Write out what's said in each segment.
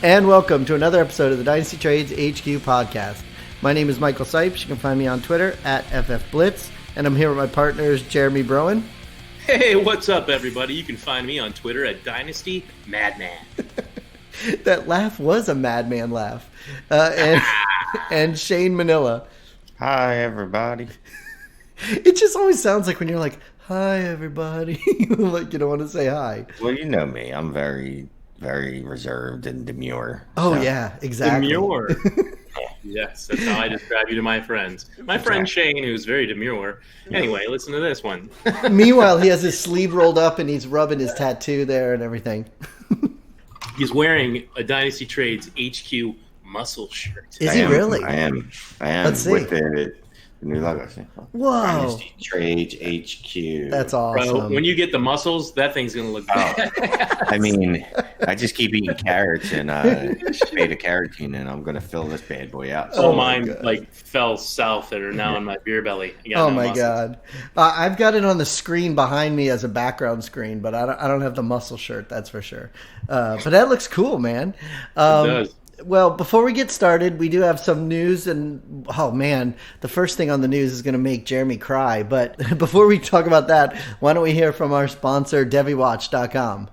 And welcome to another episode of the Dynasty Trades HQ podcast. My name is Michael Cipes. You can find me on Twitter at FFBlitz. And I'm here with my partners, Jeremy Browand. Hey, what's up, everybody? You can find me on Twitter at DynastyMadman. That laugh was a madman laugh. And Shane Manila. Hi, everybody. It just always sounds like when you're like, hi, everybody. Like you don't want to say hi. Well, you know me. I'm very, very reserved and demure. Oh, so. yeah, exactly. Demure. Yes, that's how I describe you to my friends. My friend Shane, who's very demure. Anyway, listen to this one. Meanwhile, he has his sleeve rolled up and he's rubbing his tattoo there and everything. He's wearing a Dynasty Trades HQ muscle shirt. Is he really? I am. Let's see. With the new logo. Whoa. Dynasty Trades HQ. That's awesome. Bro, when you get the muscles, that thing's going to look bad. I mean, I just keep eating carrots and beta carotene, and I'm going to fill this bad boy out. So mine fell south that are now in my beer belly. Oh my God. I've got it on the screen behind me as a background screen, but I don't have the muscle shirt, that's for sure. But that looks cool, man. It does. Well, before we get started, we do have some news, and oh man, the first thing on the news is going to make Jeremy cry. But before we talk about that, why don't we hear from our sponsor, DeviWatch.com.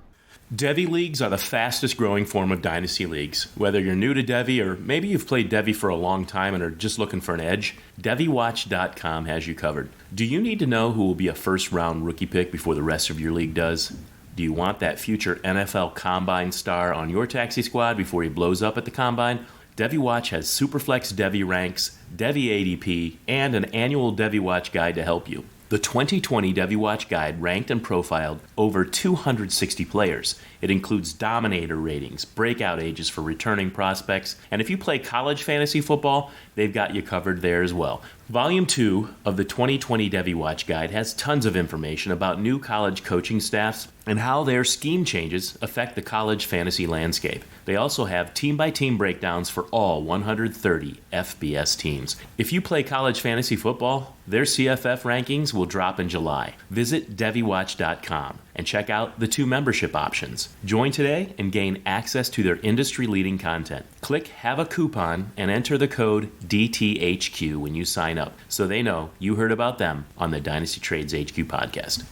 Devi leagues are the fastest growing form of dynasty leagues. Whether you're new to Devi or maybe you've played Devi for a long time and are just looking for an edge, DeviWatch.com has you covered. Do you need to know who will be a first round rookie pick before the rest of your league does? Do you want that future NFL Combine star on your taxi squad before he blows up at the Combine? DeviWatch has Superflex Devi ranks, Devi ADP, and an annual DeviWatch guide to help you. The 2020 DeviWatch guide ranked and profiled over 260 players. It includes dominator ratings, breakout ages for returning prospects, and if you play college fantasy football, they've got you covered there as well. Volume 2 of the 2020 DeviWatch guide has tons of information about new college coaching staffs and how their scheme changes affect the college fantasy landscape. They also have team-by-team breakdowns for all 130 FBS teams. If you play college fantasy football, their CFF rankings will drop in July. Visit DeviWatch.com and check out the 2 membership options. Join today and gain access to their industry-leading content. Click Have a Coupon and enter the code DTHQ when you sign up so they know you heard about them on the Dynasty Trades HQ podcast.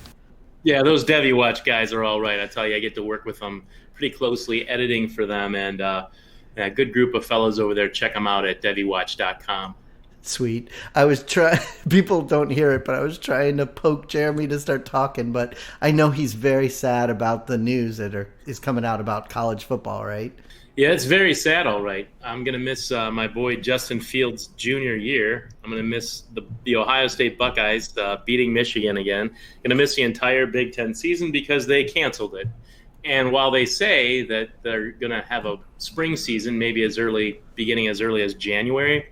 Yeah, those DeviWatch guys are all right. I tell you, I get to work with them pretty closely, editing for them, and a good group of fellows over there. Check them out at DeviWatch.com. Sweet. I was people don't hear it, but I was trying to poke Jeremy to start talking, but I know he's very sad about the news that is coming out about college football, right? Yeah, it's very sad, all right. I'm going to miss my boy Justin Fields' junior year. I'm going to miss the Ohio State Buckeyes beating Michigan again. Going to miss the entire Big Ten season because they canceled it. And while they say that they're going to have a spring season, maybe beginning as early as January,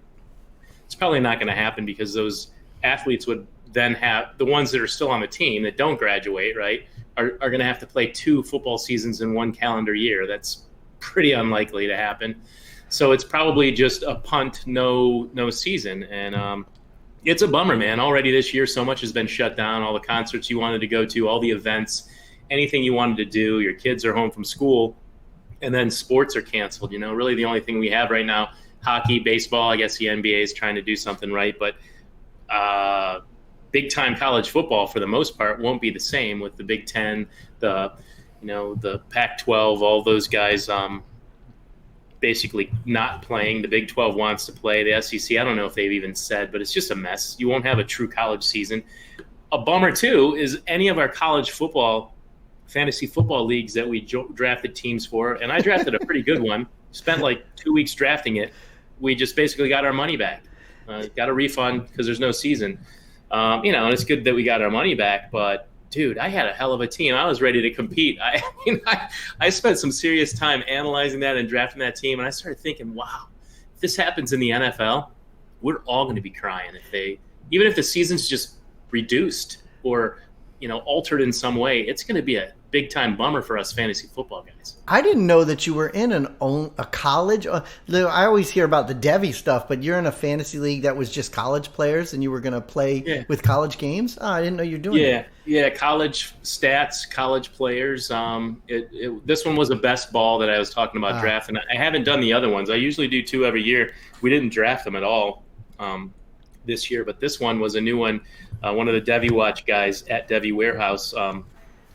it's probably not going to happen because those athletes would then have, the ones that are still on the team that don't graduate, right, are going to have to play 2 football seasons in 1 calendar year. That's pretty unlikely to happen. So it's probably just a punt, no season. And it's a bummer, man. Already this year, so much has been shut down. All the concerts you wanted to go to, all the events, anything you wanted to do. Your kids are home from school, and then sports are canceled. You know, really the only thing we have right now, hockey, baseball. I guess the NBA is trying to do something right, but big-time college football for the most part won't be the same with the Big Ten, the Pac-12, all those guys basically not playing. The Big 12 wants to play. The SEC, I don't know if they've even said, but it's just a mess. You won't have a true college season. A bummer, too, is any of our college football, fantasy football leagues that we drafted teams for, and I drafted a pretty good one, spent like 2 weeks drafting it. We just basically got our money back. Got a refund because there's no season. And it's good that we got our money back, but dude, I had a hell of a team. I was ready to compete. I spent some serious time analyzing that and drafting that team, and I started thinking, wow, if this happens in the NFL, we're all going to be crying even if the season's just reduced or altered in some way. It's going to be a big time bummer for us fantasy football guys. I didn't know that you were in a college. I always hear about the Devi stuff, but you're in a fantasy league that was just college players, and you were going to play with college games. Oh, I didn't know you were doing that. Yeah, college stats, college players. This one was a best ball that I was talking about drafting. I haven't done the other ones. I usually do 2 every year. We didn't draft them at all this year, but this one was a new one. One of the Devi Watch guys at Devi Warehouse,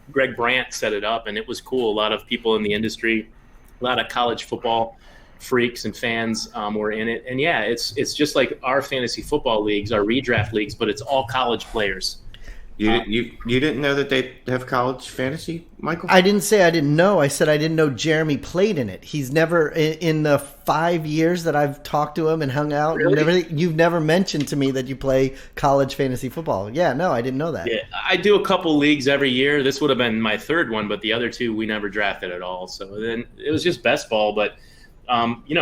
Greg Brandt, set it up, and it was cool. A lot of people in the industry, a lot of college football freaks and fans were in it. And yeah, it's just like our fantasy football leagues, our redraft leagues, but it's all college players. You didn't know that they have college fantasy, Michael? I didn't say I didn't know. I said I didn't know Jeremy played in it. He's never, in the 5 years that I've talked to him and hung out, Really? you've never mentioned to me that you play college fantasy football. Yeah, no, I didn't know that. Yeah, I do a couple leagues every year. This would have been my 3rd one, but the other 2 we never drafted at all. So then it was just best ball, but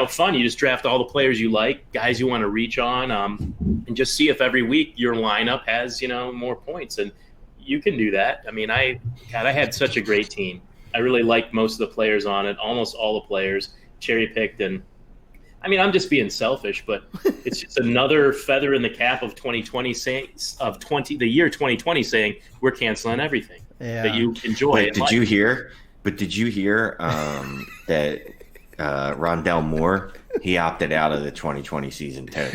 fun. You just draft all the players you like, guys you want to reach on, and just see if every week your lineup has, more points. And you can do that. I mean, I had such a great team. I really liked most of the players on it, almost all the players, cherry picked. And I mean, I'm just being selfish, but it's just another feather in the cap of 2020 the year 2020 saying we're canceling everything that you enjoy. Did you hear that Rondell Moore, he opted out of the 2020 season too?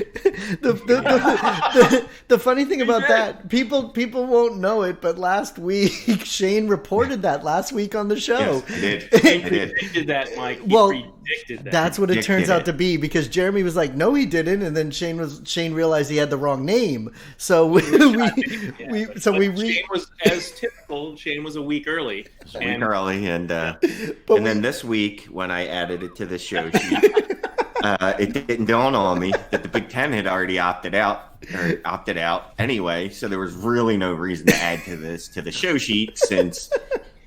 The funny thing about that, people won't know it, but last week Shane reported that last week on the show. Yes, I did. predicted that, Mike. He Well, predicted that. That's what it turns out to be, because Jeremy was like, "No, he didn't," and then Shane realized he had the wrong name. So Shane was, as typical. Shane was a week early. And then this week when I added it to the show sheet, it didn't dawn on me that the Big Ten had already opted out anyway. So there was really no reason to add to the show sheet, since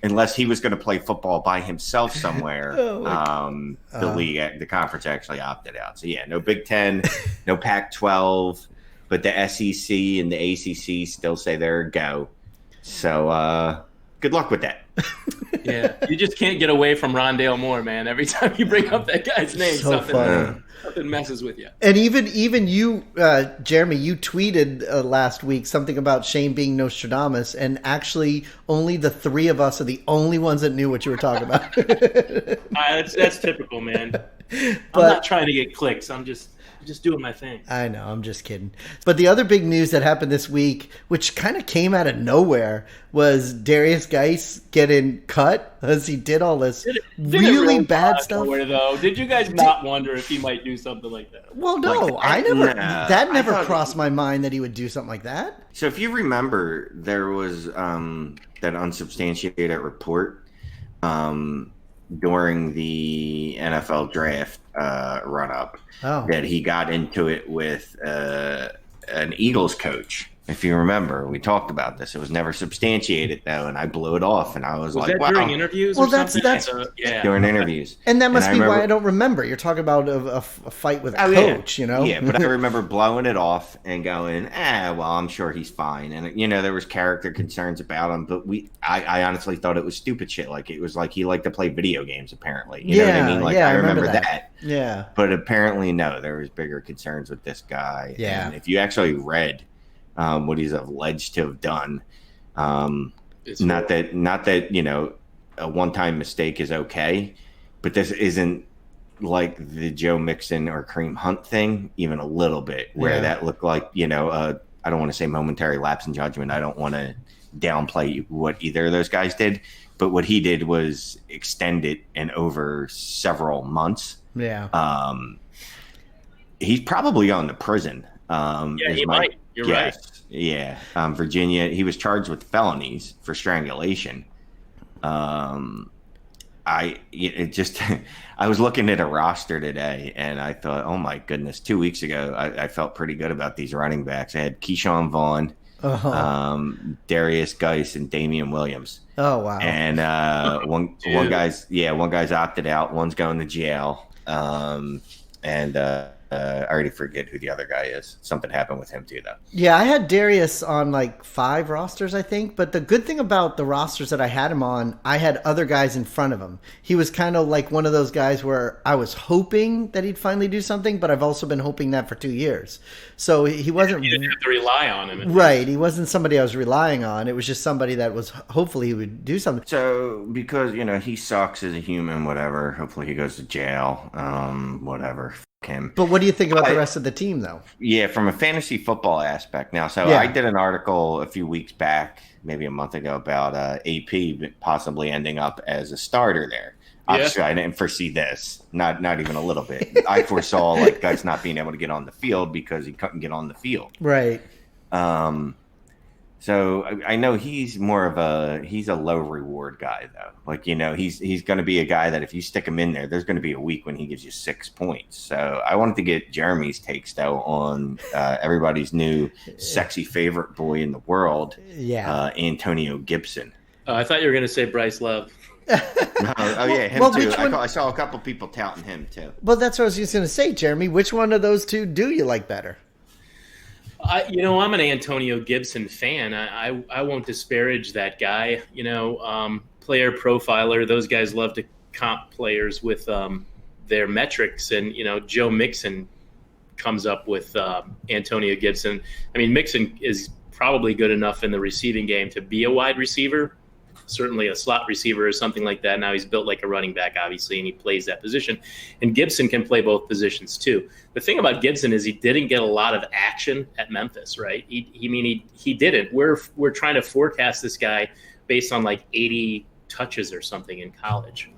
unless he was going to play football by himself somewhere, the conference actually opted out. So yeah, no Big Ten, no Pac-12, but the SEC and the ACC still say they're a go. So good luck with that. Yeah, you just can't get away from Rondale Moore, man. Every time you bring up that guy's name, something messes with you. And even you, Jeremy, you tweeted last week something about Shane being Nostradamus, and actually only the 3 of us are the only ones that knew what you were talking about. That's typical, man. I'm not trying to get clicks. I'm just doing my thing. I know, I'm just kidding. But the other big news that happened this week, which kind of came out of nowhere, was Darius Guice getting cut as he did all this really bad stuff. Though, did you guys not wonder if he might do something like that? Well, no, I never crossed my mind that he would do something like that. So if you remember, there was that unsubstantiated report during the NFL draft run-up that he got into it with an Eagles coach. If you remember, we talked about this. It was never substantiated, though, and I blew it off, and I was like, that wow. During interviews well, or that's something? During interviews. And that must be why I don't remember. You're talking about a fight with a coach, you know? Yeah, but I remember blowing it off and going, well, I'm sure he's fine. And, there was character concerns about him, but I honestly thought it was stupid shit. Like, it was like he liked to play video games, apparently. You know what I mean? Like, I remember that. Yeah. But apparently, no, there was bigger concerns with this guy. Yeah. And if you actually read what he's alleged to have done, not that a one-time mistake is okay, but this isn't like the Joe Mixon or Kareem Hunt thing, even a little bit, where that looked like I don't want to say momentary lapse in judgment. I don't want to downplay what either of those guys did, but what he did was extend it and over several months. Yeah. He's probably going to prison. He might. You're right. Yeah. Virginia, he was charged with felonies for strangulation. I was looking at a roster today, and I thought, oh my goodness, 2 weeks ago, I felt pretty good about these running backs. I had Keyshawn Vaughn, Darius Guice, and Damian Williams. Oh wow! And one guy's opted out. One's going to jail. And I already forget who the other guy is. Something happened with him too, though. Yeah, I had Darius on like 5 rosters, I think. But the good thing about the rosters that I had him on, I had other guys in front of him. He was kind of like one of those guys where I was hoping that he'd finally do something, but I've also been hoping that for 2 years. So he wasn't... You didn't have to rely on him. Right. He wasn't somebody I was relying on. It was just somebody that was... Hopefully he would do something. So, because, he sucks as a human, whatever. Hopefully he goes to jail. Whatever. Him. But what do you think about the rest of the team, though? Yeah, from a fantasy football aspect now. So I did an article a few weeks back, maybe a month ago, about AP possibly ending up as a starter there. Obviously, I didn't foresee this, not even a little bit. I foresaw like Guice not being able to get on the field because he couldn't get on the field. Right. So I know he's a low reward guy though. Like, he's going to be a guy that if you stick him in there, there's going to be a week when he gives you 6 points. So I wanted to get Jeremy's takes though on everybody's new sexy favorite boy in the world, Antonio Gibson. I thought you were going to say Bryce Love. Him too. I saw a couple people touting him too. Well, that's what I was just going to say, Jeremy. Which one of those two do you like better? I'm an Antonio Gibson fan. I won't disparage that guy. Player profiler. Those guys love to comp players with their metrics, and Joe Mixon comes up with Antonio Gibson. I mean, Mixon is probably good enough in the receiving game to be a wide receiver. Certainly a slot receiver or something like that. Now he's built like a running back, obviously, and he plays that position. And Gibson can play both positions too. The thing about Gibson is he didn't get a lot of action at Memphis, right? He didn't. We're trying to forecast this guy based on like 80 touches or something in college.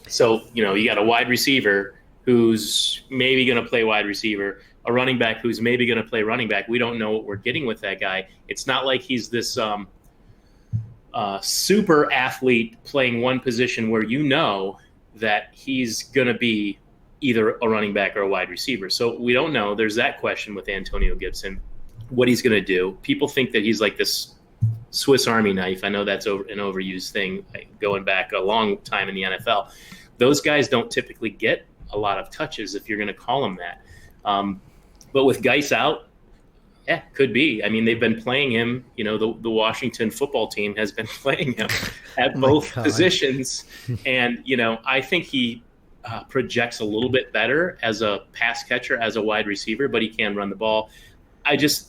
So, you got a wide receiver who's maybe going to play wide receiver, a running back who's maybe going to play running back. We don't know what we're getting with that guy. It's not like he's this super athlete playing one position where that he's going to be either a running back or a wide receiver. So we don't know. There's that question with Antonio Gibson, what he's going to do. People think that he's like this Swiss Army knife. I know that's an overused thing going back a long time in the NFL. Those guys don't typically get a lot of touches if you're going to call them that. But with Guice out, yeah, could be. I mean, they've been playing him. The Washington football team has been playing him at both positions. And, I think he projects a little bit better as a pass catcher, as a wide receiver, but he can run the ball.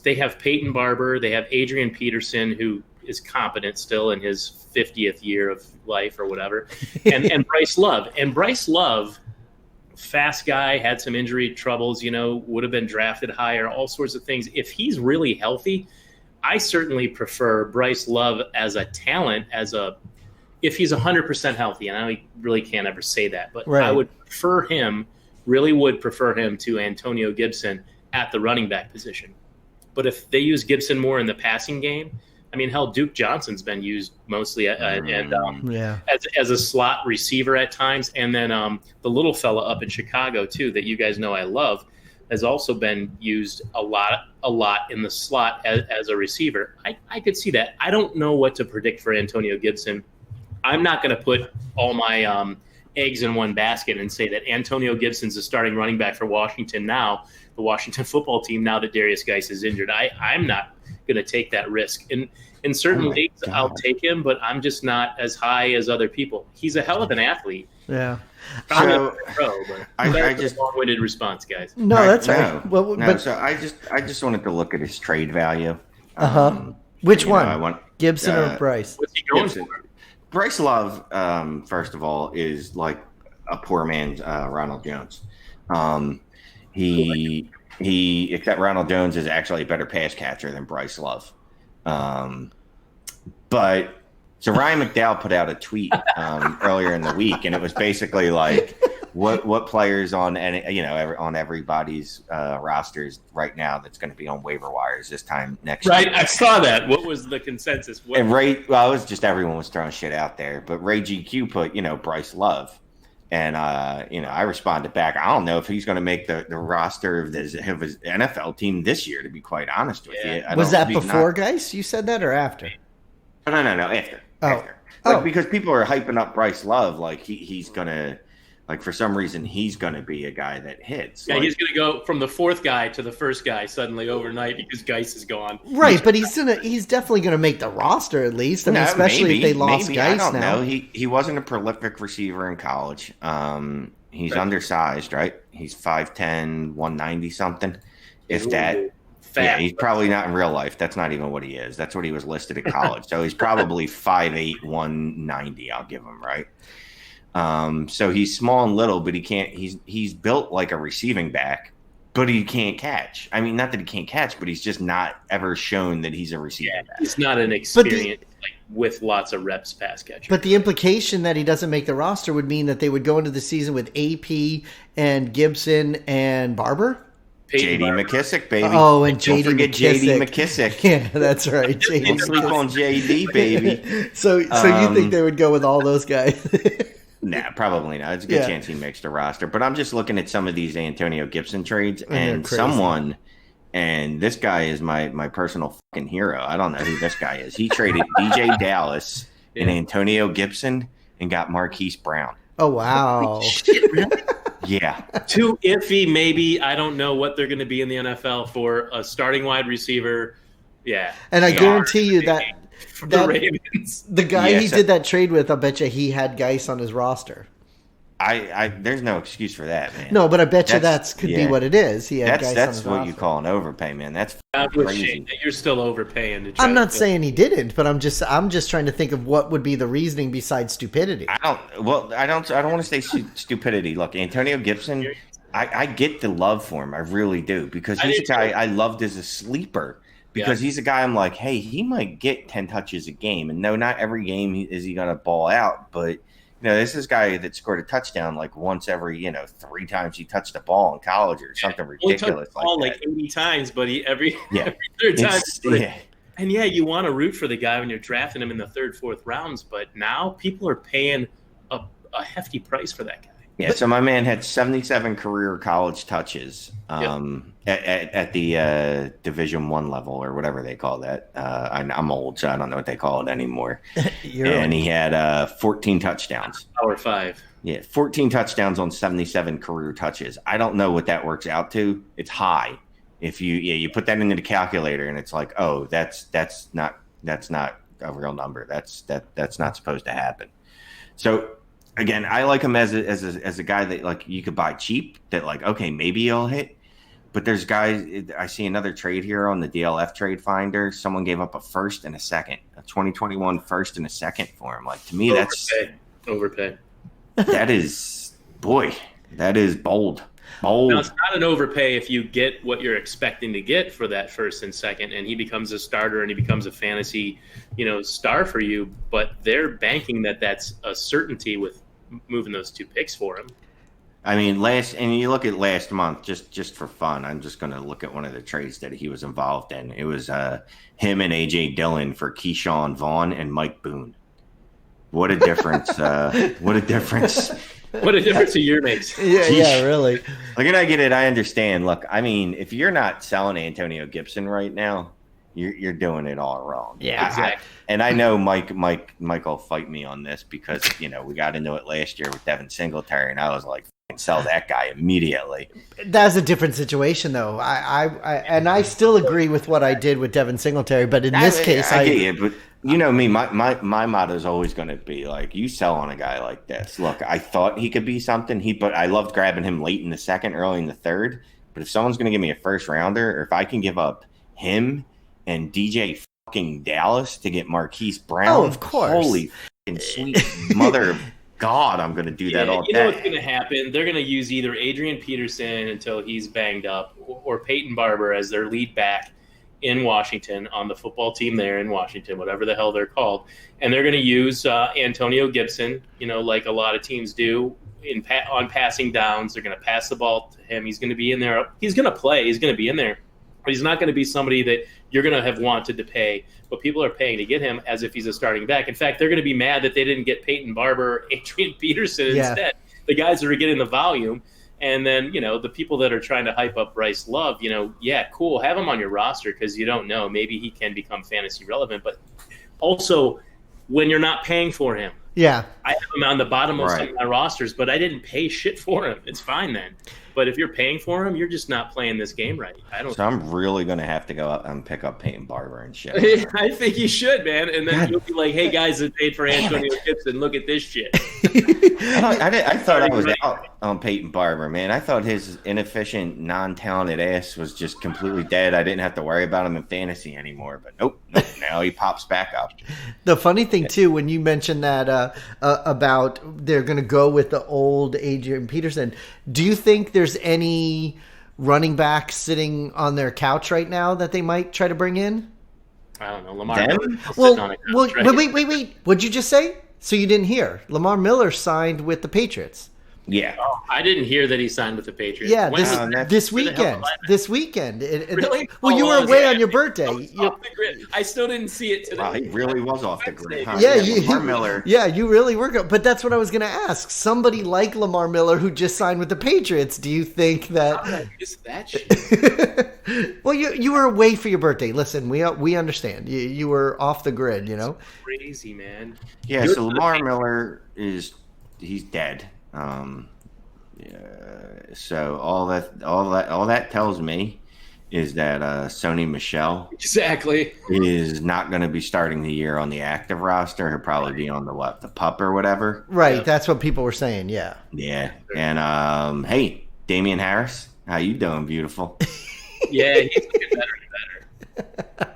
They have Peyton Barber. They have Adrian Peterson, who is competent still in his 50th year of life or whatever. And Bryce Love. And Bryce Love, fast guy, had some injury troubles, would have been drafted higher, all sorts of things. If he's really healthy, I certainly prefer Bryce Love as a talent, if he's 100% healthy, and I really can't ever say that, but right. I would prefer him to Antonio Gibson at the running back position. But if they use Gibson more in the passing game, I mean, hell, Duke Johnson's been used mostly as a slot receiver at times. And then the little fella up in Chicago, too, that you guys know I love, has also been used a lot in the slot as a receiver. I could see that. I don't know what to predict for Antonio Gibson. I'm not going to put all my eggs in one basket and say that Antonio Gibson's the starting running back for Washington now, the Washington football team, now that Darius Guice is injured. I'm not going to take that risk. In certain leagues, I'll take him, but I'm just not as high as other people. He's a hell of an athlete. Yeah. So I just long-winded response, guys. No, that's right. Well, so I just wanted to look at his trade value. Which one? Gibson or Bryce? What's he going Gibson. for? Bryce Love, first of all, is like a poor man's Ronald Jones. Except Ronald Jones is actually a better pass catcher than Bryce Love. But so Ryan McDowell put out a tweet earlier in the week, and it was basically like, what players on on everybody's rosters right now that's going to be on waiver wires this time next year. Right, I saw that. What was the consensus? And it was just everyone was throwing shit out there. But Ray GQ put Bryce Love. And, I responded back, I don't know if he's going to make the roster of his NFL team this year, to be quite honest with you. Was that before, Guice? You said that or after? No, after. After. Because people are hyping up Bryce Love like he's going to Like for some reason, he's going to be a guy that hits. Yeah, like, he's going to go from the fourth guy to the first guy suddenly overnight because Guice is gone. Right, but he's definitely gonna make the roster at least. I mean, especially if they lost Guice I don't now. know. He wasn't a prolific receiver in college. He's undersized, right? He's 5'10", 190 something. If that. Fat. Yeah, he's probably not in real life. That's not even what he is. That's what he was listed at college. So he's probably 5'8", 190. I'll give him, right. So he's small and little, but he can't. He's built like a receiving back, but he can't catch. I mean, not that he can't catch, but he's just not ever shown that he's a receiving back. He's not an experienced with lots of reps pass catcher. But the implication that he doesn't make the roster would mean that they would go into the season with AP and Gibson and Barber. J.D. McKissick, baby. Oh, and Don't J.D. forget J.D. McKissick. McKissick. Yeah, that's right. Don't sleep on J.D., baby. So you think they would go with all those guys? Nah, probably not. It's a good chance he makes the roster. But I'm just looking at some of these Antonio Gibson trades, and this guy is my personal fucking hero. I don't know who this guy is. He traded DJ Dallas and Antonio Gibson and got Marquise Brown. Oh, wow. Shit, really? Yeah. Too iffy, maybe. I don't know what they're going to be in the NFL for a starting wide receiver. Yeah. And I guarantee you that the Ravens. The guy he did that trade with, I bet you he had Guice on his roster. There's no excuse for that, man. No, but I bet you could be what it is. He had Guice on his That's what roster. you call an overpay, man. That's crazy. Shane, you're still overpaying. I'm not saying he didn't, but I'm just trying to think of what would be the reasoning besides stupidity. I don't want to say stupidity. Look, Antonio Gibson, I get the love for him. I really do, because he's a guy I loved as a sleeper. Because he's a guy I'm like, hey, he might get 10 touches a game. And no, not every game is he going to ball out. But, this is a guy that scored a touchdown like once every, 3 times he touched the ball in college or something ridiculous like that. Like 80 times, but every third time. And you want to root for the guy when you're drafting him in the third, fourth rounds. But now people are paying a hefty price for that guy. Yeah, so my man had 77 career college touches at the Division I level or whatever they call that. I'm old, so I don't know what they call it anymore. And he had 14 touchdowns. Power 5. Yeah, 14 touchdowns on 77 career touches. I don't know what that works out to. It's high. If you put that into the calculator and it's like, oh, that's not a real number. That's not supposed to happen. So. Again, I like him as a guy that like you could buy cheap. That like, okay, maybe he'll hit. But there's guys. I see another trade here on the DLF Trade Finder. Someone gave up a first and a second, a 2021 first and a second for him. Like to me, that's overpay. That is bold. Now, it's not an overpay if you get what you're expecting to get for that first and second, and he becomes a starter and he becomes a fantasy, star for you. But they're banking that's a certainty with moving those 2 picks for him. I mean, you look at last month, just for fun. I'm just going to look at one of the trades that he was involved in. It was him and AJ Dillon for Keyshawn Vaughn and Mike Boone. What a difference! What a difference! What a difference a year makes. Yeah, really. Look, and I get it. I understand. Look, I mean, if you're not selling Antonio Gibson right now, you're doing it all wrong. Yeah, exactly. And I know Mike will fight me on this because we got into it last year with Devin Singletary, and I was like, sell that guy immediately. That's a different situation, though. I still agree with what I did with Devin Singletary, but in this case, I get you. But you know me, my motto is always going to be like, you sell on a guy like this. Look, I thought he could be something. But I loved grabbing him late in the second, early in the third. But if someone's going to give me a first rounder, or if I can give up him and DJ fucking Dallas to get Marquise Brown, of course, holy fucking sweet mother of God, I'm going to do that all day. You know what's going to happen? They're going to use either Adrian Peterson until he's banged up, or Peyton Barber as their lead back in Washington on the football team there in Washington, whatever the hell they're called. And they're going to use Antonio Gibson, like a lot of teams do on passing downs. They're going to pass the ball to him. He's going to be in there. He's going to play. He's going to be in there. But he's not going to be somebody that you're going to have wanted to pay, but people are paying to get him as if he's a starting back. In fact, they're going to be mad that they didn't get Peyton Barber, Adrian Peterson instead. The guys that are getting the volume. And then, the people that are trying to hype up Bryce Love, cool, have him on your roster because you don't know. Maybe he can become fantasy relevant. But also, when you're not paying for him, Yeah. I have him on the bottom of some of my rosters, but I didn't pay shit for him. It's fine then. But if you're paying for him, you're just not playing this game right. So I'm really going to have to go up and pick up Peyton Barber and shit. I think you should, man. And then you'll be like, hey, guys that paid for Antonio Gibson, look at this shit. I thought I was out on Peyton Barber, man. I thought his inefficient, non-talented ass was just completely dead. I didn't have to worry about him in fantasy anymore. But nope. Now he pops back up. The funny thing, too, when you mentioned that about they're going to go with the old Adrian Peterson, do you think there's any running back sitting on their couch right now that they might try to bring in? I don't know. Lamar Miller. Wait. What'd you just say? So you didn't hear. Lamar Miller signed with the Patriots. Yeah. Oh, I didn't hear that he signed with the Patriots. Yeah, this weekend. This weekend. Really? Well, you were away on your birthday. Off the grid. I still didn't see it today. Wow, he really was off the grid. Huh? Yeah, Lamar Miller. Yeah, you really were. But that's what I was going to ask. Somebody like Lamar Miller who just signed with the Patriots, do you think that... How did I miss that shit? Well, you were away for your birthday. Listen, we understand. You were off the grid, you know? Crazy, man. Yeah, so Lamar Miller he's dead. So all that tells me is that Sony Michel exactly is not going to be starting the year on the active roster. He'll probably be on the pup or whatever. Right, yeah. That's what people were saying. Yeah. Yeah, and hey, Damian Harris, how you doing, beautiful? Yeah, he's looking better and better.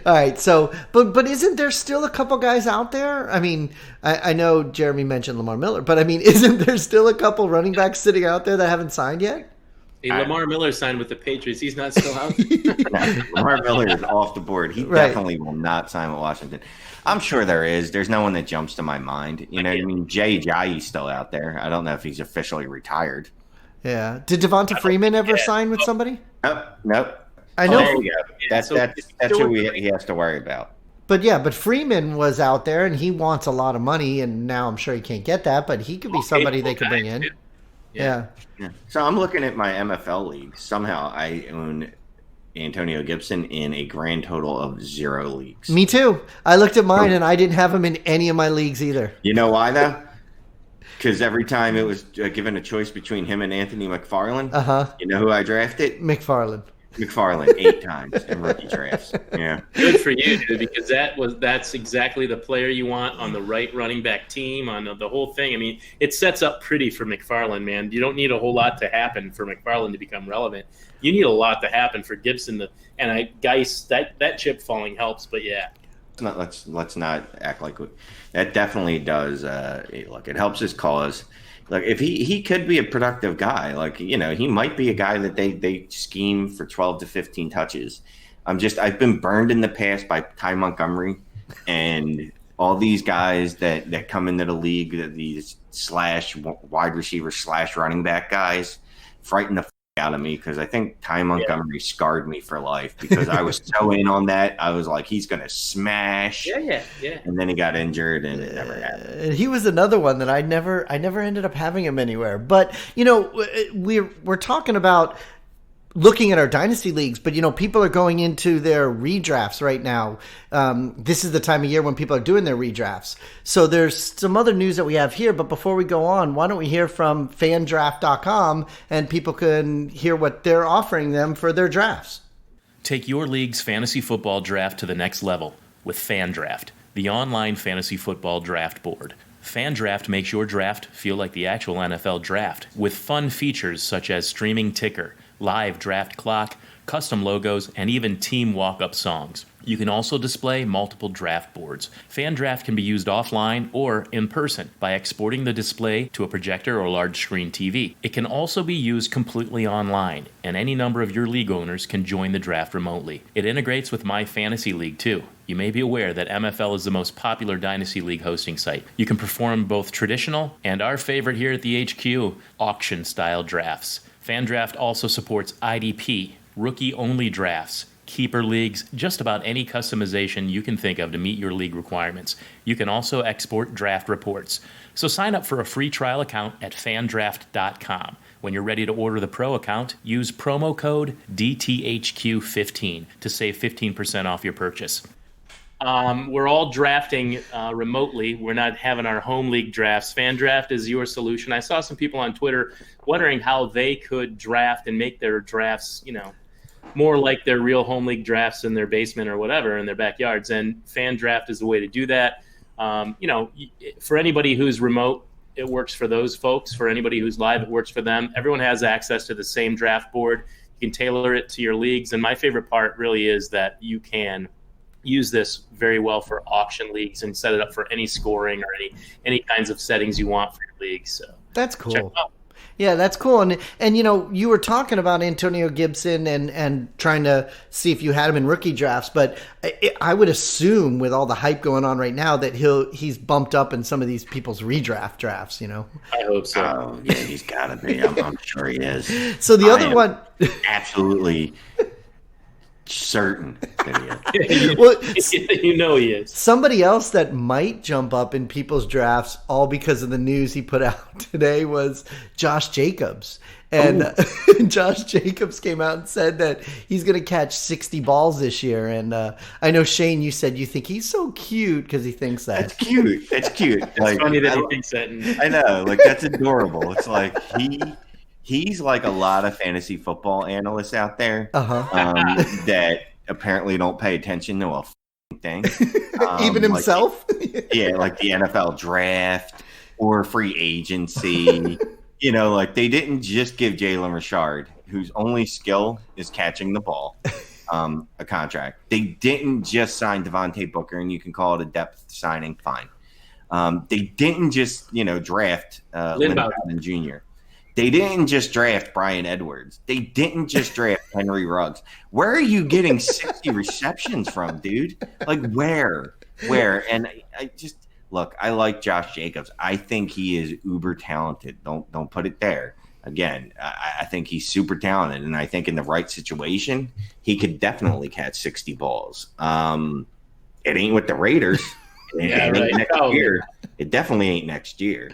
All right, so but isn't there still a couple guys out there? I mean, I know Jeremy mentioned Lamar Miller, but I mean, isn't there still a couple running backs sitting out there that haven't signed yet? Hey, Lamar Miller signed with the Patriots. He's not still out. Lamar Miller is off the board. He definitely will not sign with Washington. I'm sure there is. There's no one that jumps to my mind. You know what I mean? Jay Ajayi's still out there. I don't know if he's officially retired. Yeah. Did Devonta Freeman ever sign with somebody? Nope. I know. There you go. That's who he has to worry about. But Freeman was out there, and he wants a lot of money, and now I'm sure he can't get that, but he could be somebody they could bring in. Yeah. So I'm looking at my MFL league. Somehow I own Antonio Gibson in a grand total of 0 leagues. Me too. I looked at mine, and I didn't have him in any of my leagues either. You know why, though? Because every time it was given a choice between him and Anthony McFarland, you know who I drafted? McFarland 8 times in rookie drafts. Yeah, good for you, dude. Because that's exactly the player you want on the right running back team, on the whole thing. I mean, it sets up pretty for McFarland, man. You don't need a whole lot to happen for McFarland to become relevant. You need a lot to happen for Gibson Guice. That chip falling helps, but yeah. Let's not act like that. Definitely does. Look, it helps his cause. Like if he could be a productive guy, like, you know, he might be a guy that they scheme for 12 to 15 touches. I've been burned in the past by Ty Montgomery and all these guys that come into the league, these slash wide receiver slash running back guys, frighten the out of me, because I think Ty Montgomery scarred me for life, because I was so in on that. I was like, he's going to smash. Yeah. And then he got injured and it never happened. He was another one that I never ended up having him anywhere. But, you know, we're talking about looking at our dynasty leagues, but, you know, people are going into their redrafts right now. This is the time of year when people are doing their redrafts. So there's some other news that we have here, but before we go on, why don't we hear from fandraft.com and people can hear what they're offering them for their drafts. Take your league's fantasy football draft to the next level with FanDraft, the online fantasy football draft board. FanDraft makes your draft feel like the actual NFL draft, with fun features such as streaming ticker, live draft clock, custom logos, and even team walk-up songs. You can also display multiple draft boards. FanDraft can be used offline or in person by exporting the display to a projector or large screen TV. It can also be used completely online, and any number of your league owners can join the draft remotely. It integrates with My Fantasy League too. You may be aware that MFL is the most popular Dynasty League hosting site. You can perform both traditional and our favorite here at the HQ, auction-style drafts. FanDraft also supports IDP, rookie-only drafts, keeper leagues, just about any customization you can think of to meet your league requirements. You can also export draft reports. So sign up for a free trial account at fandraft.com. When you're ready to order the pro account, use promo code DTHQ15 to save 15% off your purchase. We're all drafting remotely. We're not having our home league drafts. Fan Draft is your solution. I saw some people on Twitter wondering how they could draft and make their drafts, more like their real home league drafts in their basement or whatever in their backyards. And Fan Draft is the way to do that. For anybody who's remote, it works for those folks. For anybody who's live, it works for them. Everyone has access to the same draft board. You can tailor it to your leagues. And my favorite part really is that you can use this very well for auction leagues and set it up for any scoring or any kinds of settings you want for your league. So that's cool. Yeah, that's cool. And you were talking about Antonio Gibson and trying to see if you had him in rookie drafts, but I would assume with all the hype going on right now that he's bumped up in some of these people's redraft drafts, I hope so. Oh, yeah, he's got to be. I'm sure he is. So the other one... absolutely certain that he is. Well, he is. Somebody else that might jump up in people's drafts all because of the news he put out today was Josh Jacobs. And Josh Jacobs came out and said that he's going to catch 60 balls this year. And I know, Shane, you said you think he's so cute because he thinks that. That's cute. That's cute. It's funny that he thinks that. I know. That's adorable. It's like he's like a lot of fantasy football analysts out there that apparently don't pay attention to a thing. Even himself? Like the NFL draft or free agency. They didn't just give Jalen Richard, whose only skill is catching the ball, a contract. They didn't just sign Devontae Booker, and you can call it a depth signing, fine. They didn't just, draft Lynn Bowden Jr. They didn't just draft Brian Edwards. They didn't just draft Henry Ruggs. Where are you getting 60 receptions from, dude? Where? And I just look. I like Josh Jacobs. I think he is uber talented. Don't put it there. Again, I think he's super talented, and I think in the right situation, he could definitely catch 60 balls. It ain't with the Raiders. It ain't next year. It definitely ain't next year.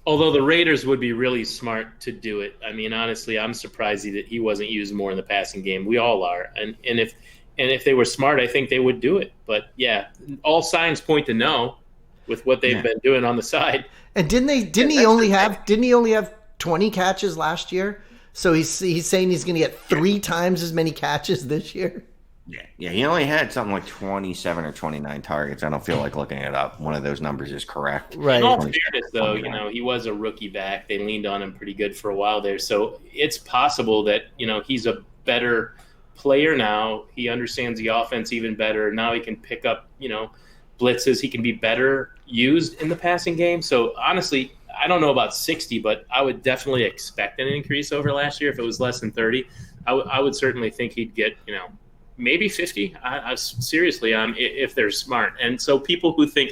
Although the Raiders would be really smart to do it. I mean, honestly, I'm surprised that he wasn't used more in the passing game. We all are. And if they were smart, I think they would do it. But yeah, all signs point to no with what they've been doing on the side. And didn't he only have 20 catches last year? So he's saying he's going to get 3 times as many catches this year. Yeah, he only had something like 27 or 29 targets. I don't feel like looking it up. One of those numbers is correct. Right. In all fairness, though, he was a rookie back. They leaned on him pretty good for a while there. So it's possible that, he's a better player now. He understands the offense even better. Now he can pick up, blitzes. He can be better used in the passing game. So honestly, I don't know about 60, but I would definitely expect an increase over last year. If it was less than 30, I would certainly think he'd get, maybe 50. Seriously, if they're smart. And so people who think,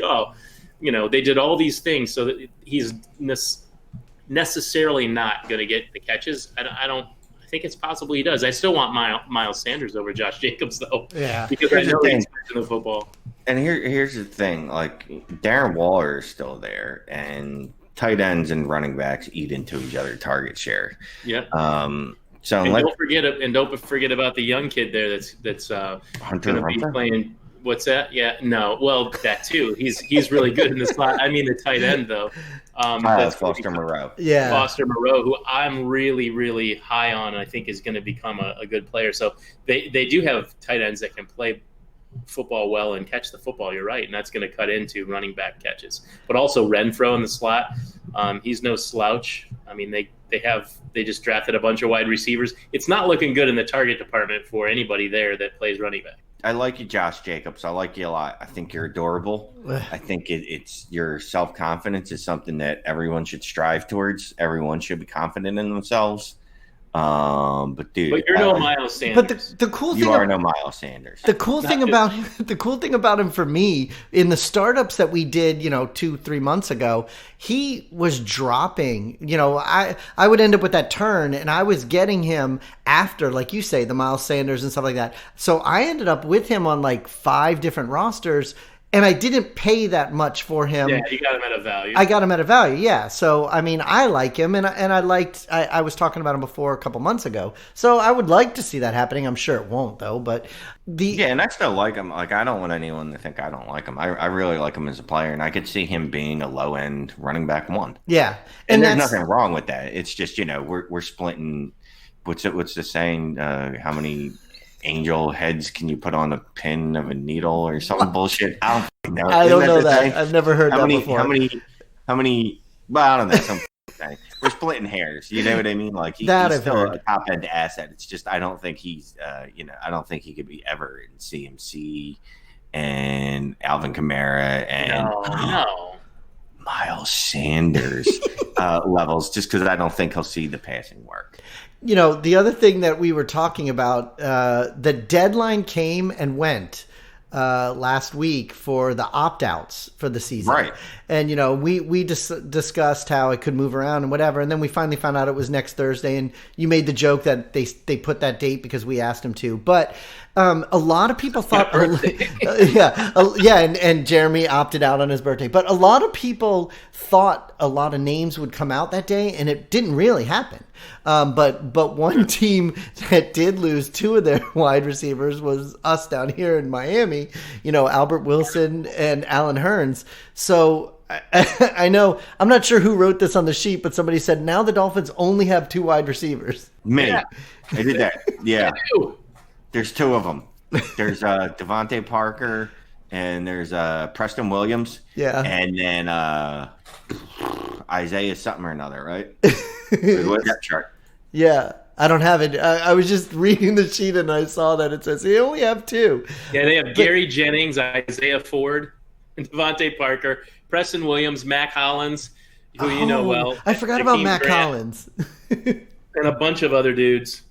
they did all these things so that he's necessarily not going to get the catches. I think it's possible he does. I still want Miles Sanders over Josh Jacobs, though. Yeah. Because I know he's in the football. And here's the thing. Darren Waller is still there, and tight ends and running backs eat into each other's target share. Yeah. So don't forget about the young kid there that's going to be playing. What's that? Yeah, no. Well, that too. He's really good in the slot. I mean, the tight end though. That's Foster Moreau. Yeah, Foster Moreau, who I'm really, really high on. I think is going to become a good player. So they do have tight ends that can play football well and catch the football. You're right, and that's going to cut into running back catches. But also Renfro in the slot. He's no slouch. I mean, they just drafted a bunch of wide receivers. It's not looking good in the target department for anybody there that plays running back. I like you, Josh Jacobs. I like you a lot. I think you're adorable. I think it's your self-confidence is something that everyone should strive towards. Everyone should be confident in themselves. But you're no Miles Sanders. But the cool thing you are no Miles Sanders. The cool thing about him for me in the startups that we did, 2-3 months ago, he was dropping. I would end up with that turn, and I was getting him after, like you say, the Miles Sanders and stuff like that. So I ended up with him on 5 different rosters. and I didn't pay that much for him. Yeah, you got him at a value. I got him at a value, yeah. So, I mean, I like him, and I was talking about him before a couple months ago. So I would like to see that happening. I'm sure it won't, though. But and I still like him. Like, I don't want anyone to think I don't like him. I really like him as a player, and I could see him being a low-end running back one. Yeah. And there's nothing wrong with that. It's just, we're splitting. What's the saying? How many angel heads can you put on a pin of a needle or some bullshit? I don't know. I don't know that. I've never heard that before. How many? Well, I don't know. Some thing. We're splitting hairs. You know what I mean? Like he's still a top end asset. It's just I don't think he's. I don't think he could be ever in CMC and Alvin Kamara and no. Miles Sanders levels. Just because I don't think he'll see the passing work. The other thing that we were talking about, the deadline came and went last week for the opt-outs for the season. Right. And, we discussed how it could move around and whatever. And then we finally found out it was next Thursday. And you made the joke that they put that date because we asked them to. But a lot of people thought, and Jeremy opted out on his birthday. But a lot of people thought a lot of names would come out that day, and it didn't really happen. But one team that did lose two of their wide receivers was us down here in Miami. Albert Wilson and Alan Hearns. So I know I'm not sure who wrote this on the sheet, but somebody said now the Dolphins only have two wide receivers. Me, I did that. Yeah. There's two of them. There's Devontae Parker and there's Preston Williams. Yeah. And then Isaiah something or another, right? What's that chart? Yeah. I don't have it. I was just reading the sheet and I saw that it says they only have two. Yeah, they have Gary Jennings, Isaiah Ford, Devontae Parker, Preston Williams, Mac Hollins, who you know well. I forgot about Mac Hollins. And a bunch of other dudes.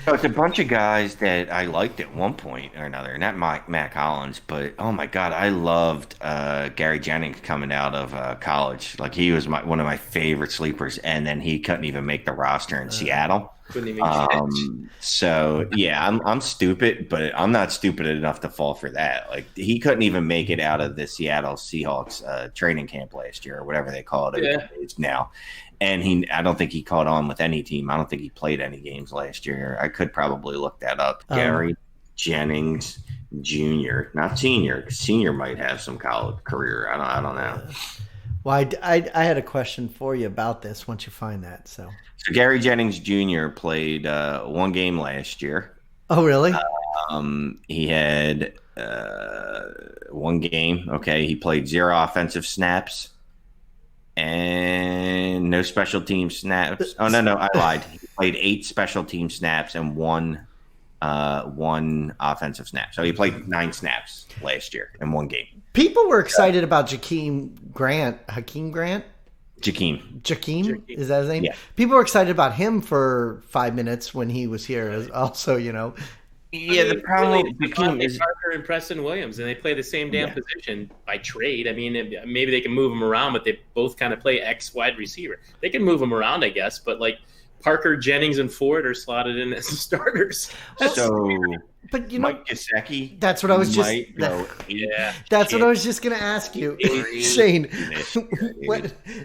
So it's a bunch of guys that I liked at one point or another. Not Mac Hollins, but oh my God, I loved Gary Jennings coming out of college. Like he was one of my favorite sleepers, and then he couldn't even make the roster in Seattle. Couldn't even catch. So yeah, I'm stupid, but I'm not stupid enough to fall for that. Like he couldn't even make it out of the Seattle Seahawks training camp last year or whatever they call it. Yeah. It's now. And I don't think he caught on with any team. I don't think he played any games last year. I could probably look that up. Gary Jennings Jr., not senior. Senior might have some college career. I don't know. Well, I had a question for you about this once you find that. So Gary Jennings Jr. played one game last year. Oh, really? He had one game. Okay, he played 0 offensive snaps. And no special team snaps. Oh, no, I lied. He played 8 special team snaps and one offensive snap. So he played 9 snaps last year in one game. People were excited about Hakeem Grant. Jakeem. Is that his name? Yeah. People were excited about him for 5 minutes when he was here. Also, Yeah, the problem with Hakeem is Parker and Preston Williams, and they play the same damn position by trade. I mean, maybe they can move them around, but they both kind of play X wide receiver. They can move them around, I guess, but like Parker, Jennings, and Ford are slotted in as starters. But Mike Gesicki. That's what I was just. That's what I was just going to ask you, Shane.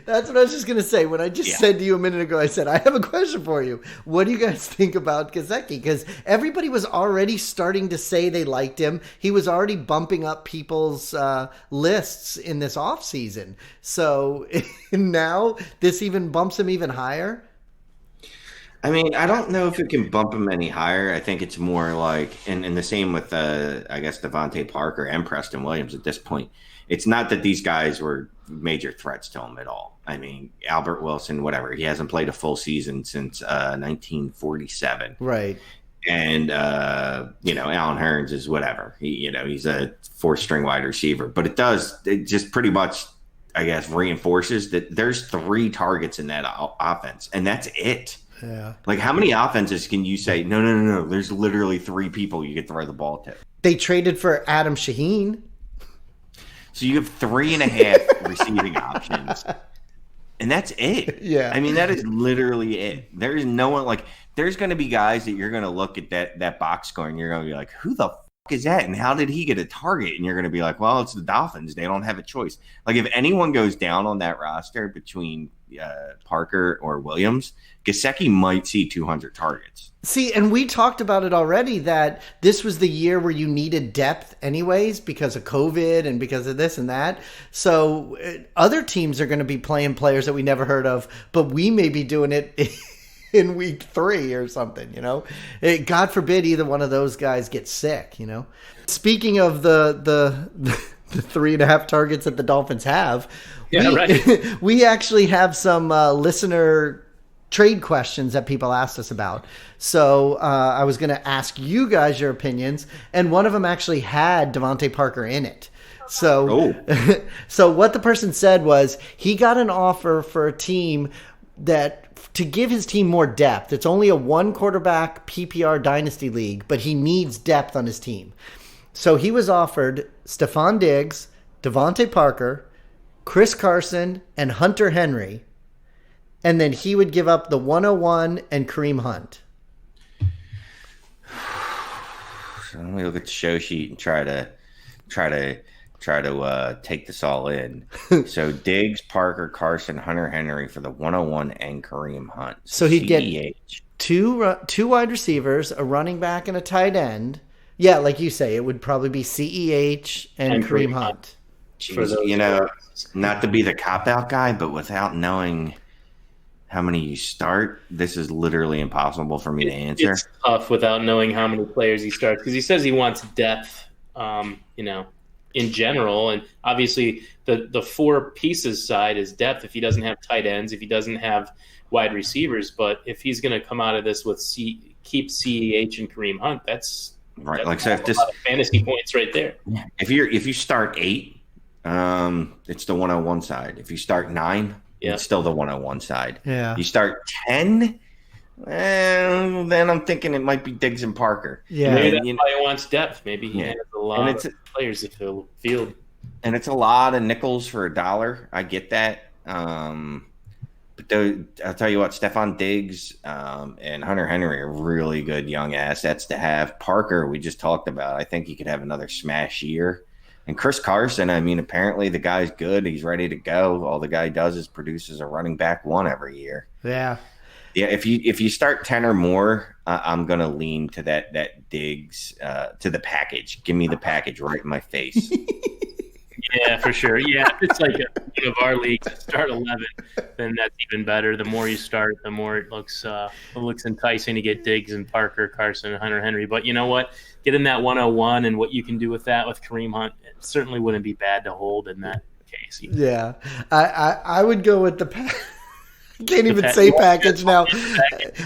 That's what I was just going to say. When I just said to you a minute ago, I said I have a question for you. What do you guys think about Gesicki? Because everybody was already starting to say they liked him. He was already bumping up people's lists in this offseason. So now this even bumps him even higher. I mean, I don't know if it can bump him any higher. I think it's more like, and the same with, I guess, Devontae Parker and Preston Williams at this point. It's not that these guys were major threats to him at all. I mean, Albert Wilson, whatever. He hasn't played a full season since 1947. Right. And, Alan Hearns is whatever. He's a 4-string wide receiver. But it just pretty much, I guess, reinforces that there's 3 targets in that offense. And that's it. Yeah. Like, how many offenses can you say, no, there's literally 3 people you could throw the ball to? They traded for Adam Shaheen. So you have 3.5 receiving options. And that's it. Yeah. I mean, that is literally it. There is no one, like, there's going to be guys that you're going to look at that box score and you're going to be like, who the is that? And how did he get a target? And you're going to be like, well, it's the Dolphins. They don't have a choice. Like, if anyone goes down on that roster between Parker or Williams, Gesicki might see 200 targets. See, and we talked about it already that this was the year where you needed depth anyways because of COVID and because of this and that. So other teams are going to be playing players that we never heard of, but we may be doing it in week 3 or something, God forbid either one of those guys gets sick, Speaking of the 3.5 targets that the Dolphins have, we actually have some listener trade questions that people asked us about. So I was going to ask you guys your opinions, and one of them actually had Devontae Parker in it. So, so what the person said was he got an offer for a team that to give his team more depth. It's only a 1-quarterback PPR dynasty league, but he needs depth on his team. So he was offered Stephon Diggs, Devontae Parker, Chris Carson, and Hunter Henry, and then he would give up the 101 and Kareem Hunt. So let me look at the show sheet and try to take this all in. So Diggs, Parker, Carson, Hunter Henry for the 101 and Kareem Hunt. So he'd get two wide receivers, a running back, and a tight end. Yeah, like you say, it would probably be CEH and Kareem Hunt. Jeez, not to be the cop-out guy, but without knowing how many you start, this is literally impossible for me to answer. It's tough without knowing how many players he starts because he says he wants depth, in general. And obviously the 4 pieces side is depth if he doesn't have tight ends, if he doesn't have wide receivers. But if he's going to come out of this with keep CEH and Kareem Hunt, that's right. That's like, so if this fantasy points right there. If you start 8, it's the 101 side. If you start 9, it's still the 101 side. Yeah. You start 10, then I'm thinking it might be Diggs and Parker. Yeah. Maybe that's why he wants depth. Maybe he has a lot of players to fill field. And it's a lot of nickels for $1. I get that. But I'll tell you what, Stephon Diggs and Hunter Henry are really good young assets to have. Parker, we just talked about. I think he could have another smash year. And Chris Carson, I mean, apparently the guy's good. He's ready to go. All the guy does is produces a running back 1 every year. Yeah. Yeah, if you start 10 or more, I'm going to lean to that Diggs, to the package. Give me the package right in my face. Yeah, for sure. Yeah, if it's like one of our leagues, start 11, then that's even better. The more you start, the more it looks enticing to get Diggs and Parker, Carson, and Hunter Henry. But you know what? Getting that 101 and what you can do with that with Kareem Hunt, it certainly wouldn't be bad to hold in that case. Yeah, I would go with the I can't even say package now.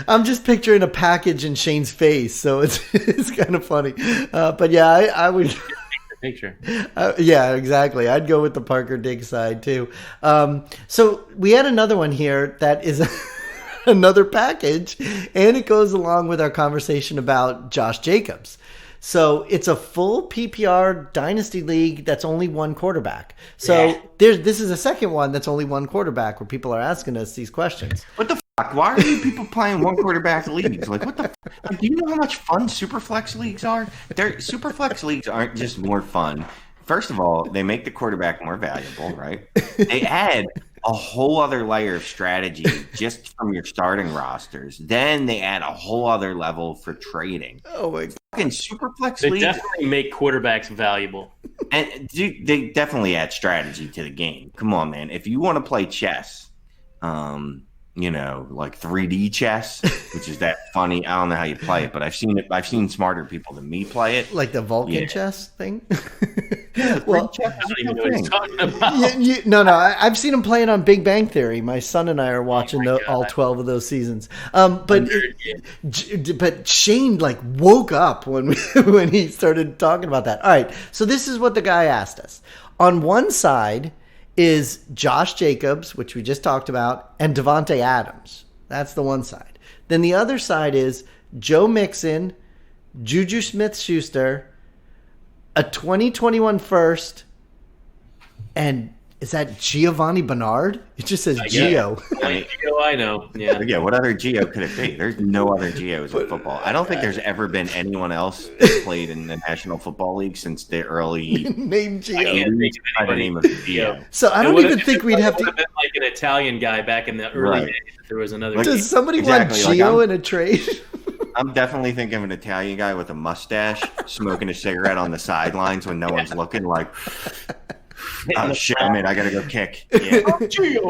I'm just picturing a package in Shane's face, so it's kind of funny. But yeah, I would. Picture. Yeah, exactly. I'd go with the Parker Diggs side too. So we had another one here that is another package, and it goes along with our conversation about Josh Jacobs. So it's a full PPR dynasty league that's only 1 quarterback. So this is a second one that's only 1 quarterback where people are asking us these questions. What the fuck? Why are you people playing 1 quarterback leagues? Like, what the like, do you know how much fun Superflex leagues are? Superflex leagues aren't just more fun. First of all, they make the quarterback more valuable, right? They add a whole other layer of strategy just from your starting rosters. Then they add a whole other level for trading. Oh my God. Fucking Superflex They leagues definitely make quarterbacks valuable. And they definitely add strategy to the game. Come on, man. If you want to play chess, like 3D chess, which is that funny. I don't know how you play it, but I've seen it. I've seen smarter people than me play it. Like the Vulcan chess thing? Well, I don't even know what he's talking about. No, I've seen him playing on Big Bang Theory. My son and I are watching all 12 of those seasons. But Shane woke up when when he started talking about that. All right, so this is what the guy asked us. On one side is Josh Jacobs, which we just talked about, and Devontae Adams. That's the one side. Then the other side is Joe Mixon, Juju Smith-Schuster, a 2021 first, and is that Giovanni Bernard? It just says Gio. Gio Oh, I know. Yeah. Yeah, what other Geo could it be? There's no other Geos in football. I don't think there's ever been anyone else that played in the National Football League since the early Name Geo. I can't think of by the anybody. name of Geo. So I don't even think we'd have It would to. have been like an Italian guy back in the early Right. days. If there was another. Like- Does somebody Exactly, want like Geo I'm- in a trade? I'm definitely thinking of an Italian guy with a mustache smoking a cigarette on the sidelines when no one's looking, like, oh shit, man, I gotta go kick. Yeah.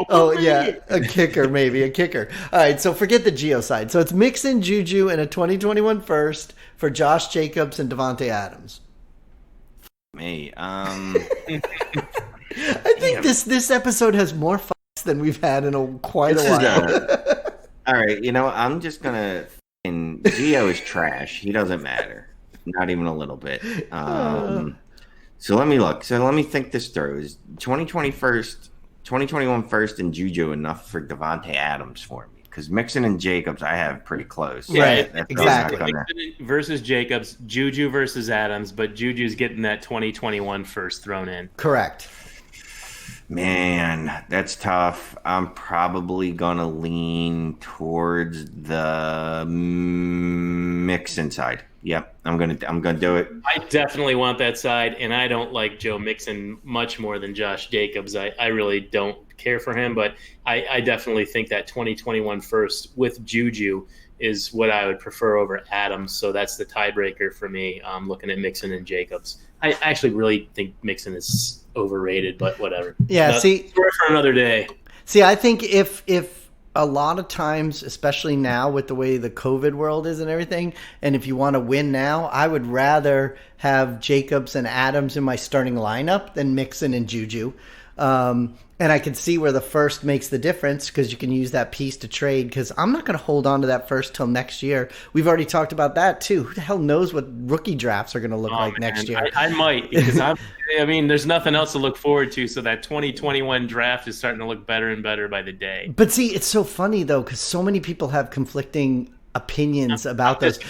Oh yeah, a kicker maybe a kicker. All right, so forget the Geo side. So it's Mixon, Juju, and a 2021 first for Josh Jacobs and Devontae Adams. Me. I think this episode has more fucks than we've had in quite a while. All right, I'm just gonna. And Geo is trash. He doesn't matter, not even a little bit. So let me look. So let me think this through. Is 2021 first, and Juju enough for Devontae Adams for me? Because Mixon and Jacobs, I have pretty close. Right, That's exactly. not gonna- Mixon versus Jacobs, Juju versus Adams, but Juju's getting that 2021 first thrown in. Correct. Man, that's tough. I'm probably gonna lean towards the Mixon side. Yep, I'm gonna do it. I definitely want that side, and I don't like Joe Mixon much more than Josh Jacobs. I really don't care for him, but I definitely think that 2021 first with Juju is what I would prefer over Adams. So that's the tiebreaker for me. Looking at Mixon and Jacobs. I actually really think Mixon is overrated, but whatever. Yeah, Story for another day. See, I think if a lot of times, especially now with the way the COVID world is and everything, and if you want to win now, I would rather have Jacobs and Adams in my starting lineup than Mixon and Juju. And I can see where the first makes the difference because you can use that piece to trade because I'm not going to hold on to that first till next year. We've already talked about that too. Who the hell knows what rookie drafts are going to look like next year? I might because there's nothing else to look forward to. So that 2021 draft is starting to look better and better by the day. But see, it's so funny though because so many people have conflicting opinions about those.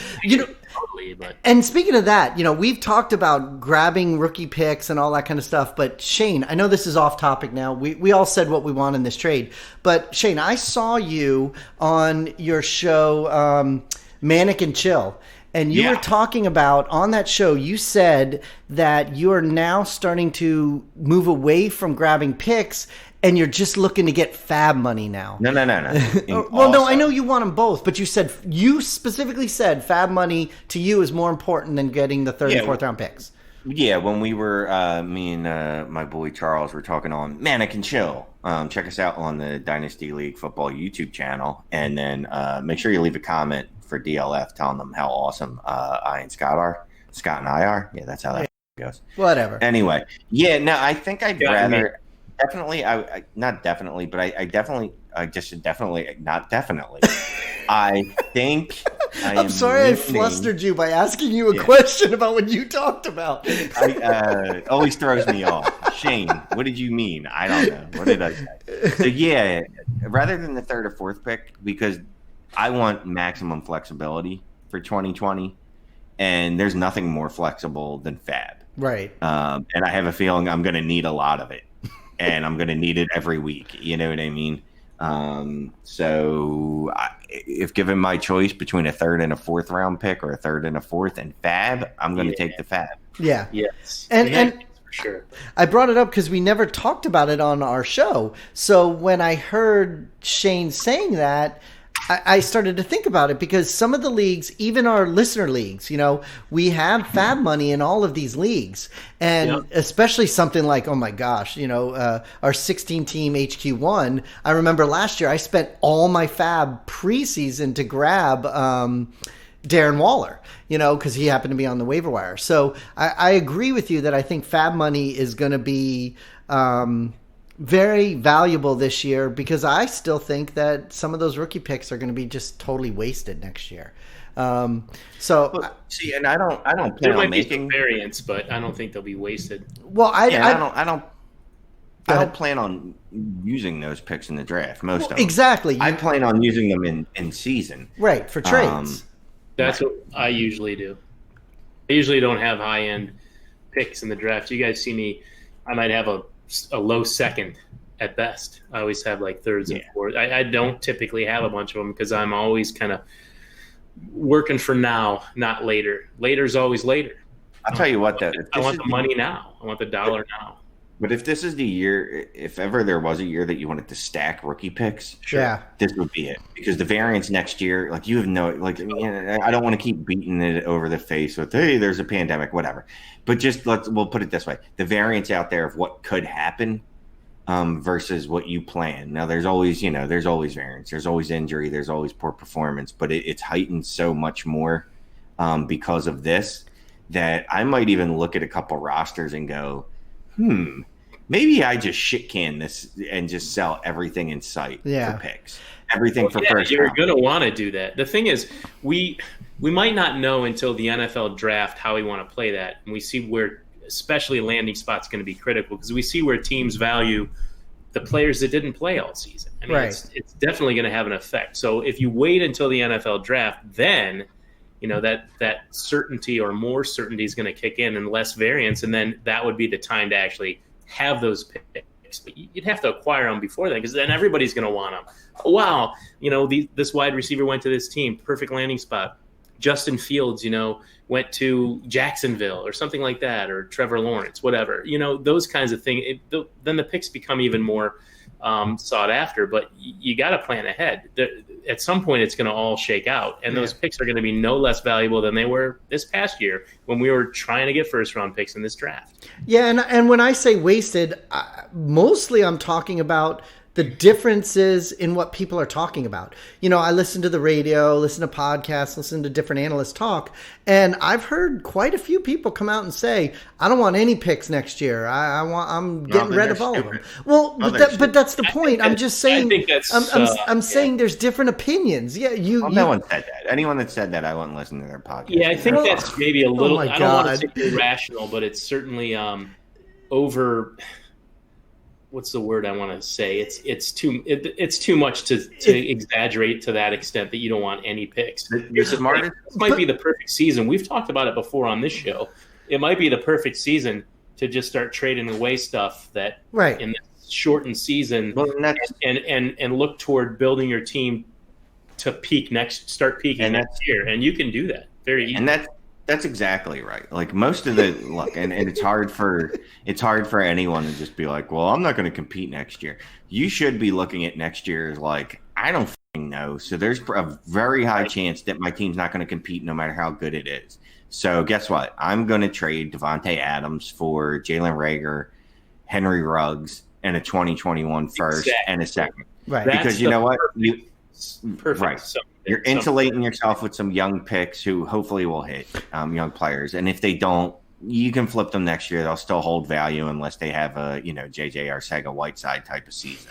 Totally, but And speaking of that, we've talked about grabbing rookie picks and all that kind of stuff. But Shane, I know this is off topic now. We all said what we want in this trade. But Shane, I saw you on your show, Manic and Chill. And you were talking about, on that show, you said that you are now starting to move away from grabbing picks and you're just looking to get FAAB money now. No. Well, no, I know you want them both, but you specifically said FAAB money to you is more important than getting the third and fourth round picks. Yeah, when we were, me and my boy Charles were talking on Manic and Chill. Check us out on the Dynasty League Football YouTube channel. And then make sure you leave a comment for DLF telling them how awesome I and Scott are. Scott and I are. Yeah, that's how that goes. Whatever. Anyway, I think I'd rather... Definitely, not definitely, but I definitely, not definitely. I think I'm sorry I flustered you by asking you a question about what you talked about. Always throws me off. Shane, what did you mean? I don't know. What did I say? So rather than the third or fourth pick, because I want maximum flexibility for 2020, and there's nothing more flexible than FAAB. Right. And I have a feeling I'm going to need a lot of it. And I'm going to need it every week. You know what I mean? If given my choice between a third and a fourth round pick or a third and a fourth and FAAB, I'm going to take the FAAB. Yeah. Yes. And for sure. I brought it up because we never talked about it on our show. So when I heard Shane saying that, I started to think about it because some of the leagues, even our listener leagues, we have FAAB money in all of these leagues. And especially something like, oh my gosh, our 16-team HQ1. I remember last year I spent all my FAAB preseason to grab Darren Waller, because he happened to be on the waiver wire. So I agree with you that I think FAAB money is going to be very valuable this year because I still think that some of those rookie picks are going to be just totally wasted next year. See, and I don't plan There on might be making some variants, but I don't think they'll be wasted. Well, I don't plan on using those picks in the draft. Most of them. Exactly. I plan on using them in season. Right, for trades. That's what I usually do. I usually don't have high-end picks in the draft. You guys see me, I might have a low second at best. I always have like thirds and fourths. I don't typically have a bunch of them because I'm always kind of working for now, not later. Later's always later. I'll tell you what, I want the money now. I want the dollar now. But if this is the year, if ever there was a year that you wanted to stack rookie picks, this would be it. Because the variance next year, like you have no, like, I don't want to keep beating it over the face with, hey, there's a pandemic, whatever. But just we'll put it this way: the variance out there of what could happen versus what you plan. Now, there's always variance, there's always injury, there's always poor performance, but it's heightened so much more because of this that I might even look at a couple rosters and go, maybe I just shit can this and just sell everything in sight for picks. Everything for first You're round. going to want to do that. The thing is, we might not know until the NFL draft how we want to play that. And we see where, especially landing spot's going to be critical because we see where teams value the players that didn't play all season. I mean, it's definitely going to have an effect. So if you wait until the NFL draft, then that certainty or more certainty is going to kick in and less variance, and then that would be the time to actually have those picks. But you'd have to acquire them before then because then everybody's going to want them. Oh, wow, this wide receiver went to this team, perfect landing spot. Justin Fields, went to Jacksonville or something like that, or Trevor Lawrence, whatever. Those kinds of things. Then the picks become even more sought after, but you got to plan ahead. At some point, it's going to all shake out, and those picks are going to be no less valuable than they were this past year when we were trying to get first-round picks in this draft. Yeah, and when I say wasted, mostly I'm talking about the differences in what people are talking about. I listen to the radio, listen to podcasts, listen to different analysts talk, and I've heard quite a few people come out and say, "I don't want any picks next year. I'm getting rid of all of them." Well, but that's the point. I'm just saying. I think that's. I'm saying there's different opinions. Yeah, no one said that. Anyone that said that, I wouldn't listen to their podcast. Yeah, I think that's maybe a little. I don't want to say irrational, but it's certainly over. What's the word I want to say? It's too much to exaggerate to that extent that you don't want any picks. This might be the perfect season. We've talked about it before on this show. It might be the perfect season to just start trading away stuff that in this shortened season and look toward building your team to start peaking next year. And you can do that very easily. And that's exactly right. Like most of the look, and it's hard for anyone to just be like, well, I'm not going to compete next year. You should be looking at next year as like, I don't know. So there's a very high chance that my team's not going to compete no matter how good it is. So guess what? I'm going to trade Devontae Adams for Jalen Reagor, Henry Ruggs, and a 2021 first and a second. Right. Because you know what? Perfect. Right. You're insulating yourself with some young picks who hopefully will hit, young players. And if they don't, you can flip them next year. They'll still hold value unless they have a, JJ Arcega-Whiteside type of season.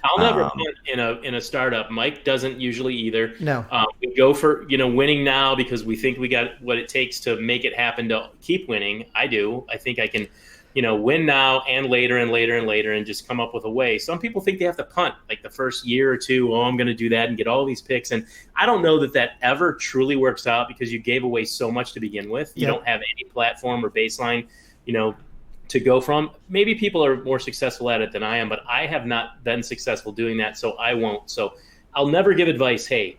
I'll never put in a startup. Mike doesn't usually either. No. We go for, winning now because we think we got what it takes to make it happen to keep winning. I do. I think I can, win now and later and later and later and just come up with a way. Some people think they have to punt like the first year or two. Oh, I'm going to do that and get all these picks. And I don't know that ever truly works out because you gave away so much to begin with. You don't have any platform or baseline, to go from. Maybe people are more successful at it than I am, but I have not been successful doing that, so I won't. So I'll never give advice, hey,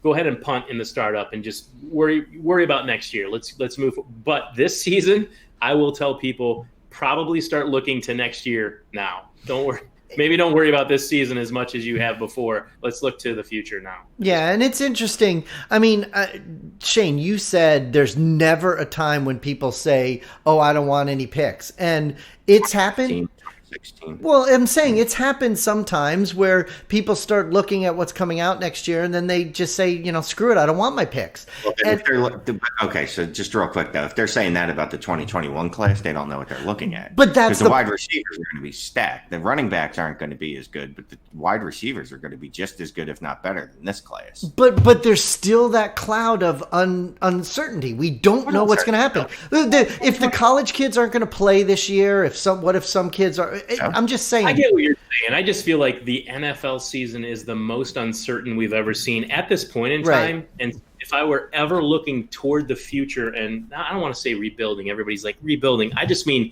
go ahead and punt in the startup and just worry about next year. Let's move. But this season, I will tell people, probably start looking to next year now. Don't worry. Maybe don't worry about this season as much as you have before. Let's look to the future now. Yeah, and it's interesting. I mean, Shane, you said there's never a time when people say, oh, I don't want any picks. And it's happened. 16. Well, I'm saying it's happened sometimes where people start looking at what's coming out next year and then they just say, screw it, I don't want my picks. Okay, so just real quick, though, if they're saying that about the 2021 class, they don't know what they're looking at. But that's the wide receivers are going to be stacked. The running backs aren't going to be as good, but the wide receivers are going to be just as good, if not better, than this class. But there's still that cloud of uncertainty. We don't know what's going to happen. If the college kids aren't going to play this year, what if some kids are? I'm just saying. I get what you're saying. I just feel like the NFL season is the most uncertain we've ever seen at this point in time. Right. And if I were ever looking toward the future, and I don't want to say rebuilding, everybody's like rebuilding. I just mean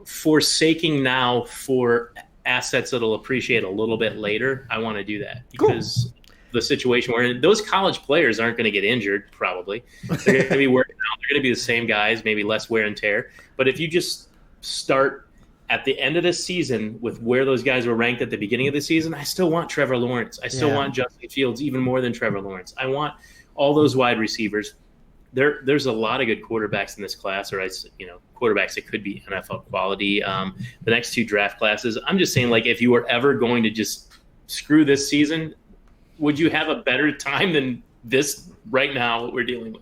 forsaking now for assets that'll appreciate a little bit later, I want to do that because the situation we're in, those college players aren't going to get injured. Probably they're going to be working out. They're going to be the same guys, maybe less wear and tear. But if you just start at the end of the season with where those guys were ranked at the beginning of the season, I still want Trevor Lawrence. I still want Justin Fields even more than Trevor Lawrence. I want all those wide receivers. There's a lot of good quarterbacks in this class, or quarterbacks that could be NFL quality. The next 2 draft classes. I'm just saying, like, if you were ever going to just screw this season, would you have a better time than this right now? What we're dealing with.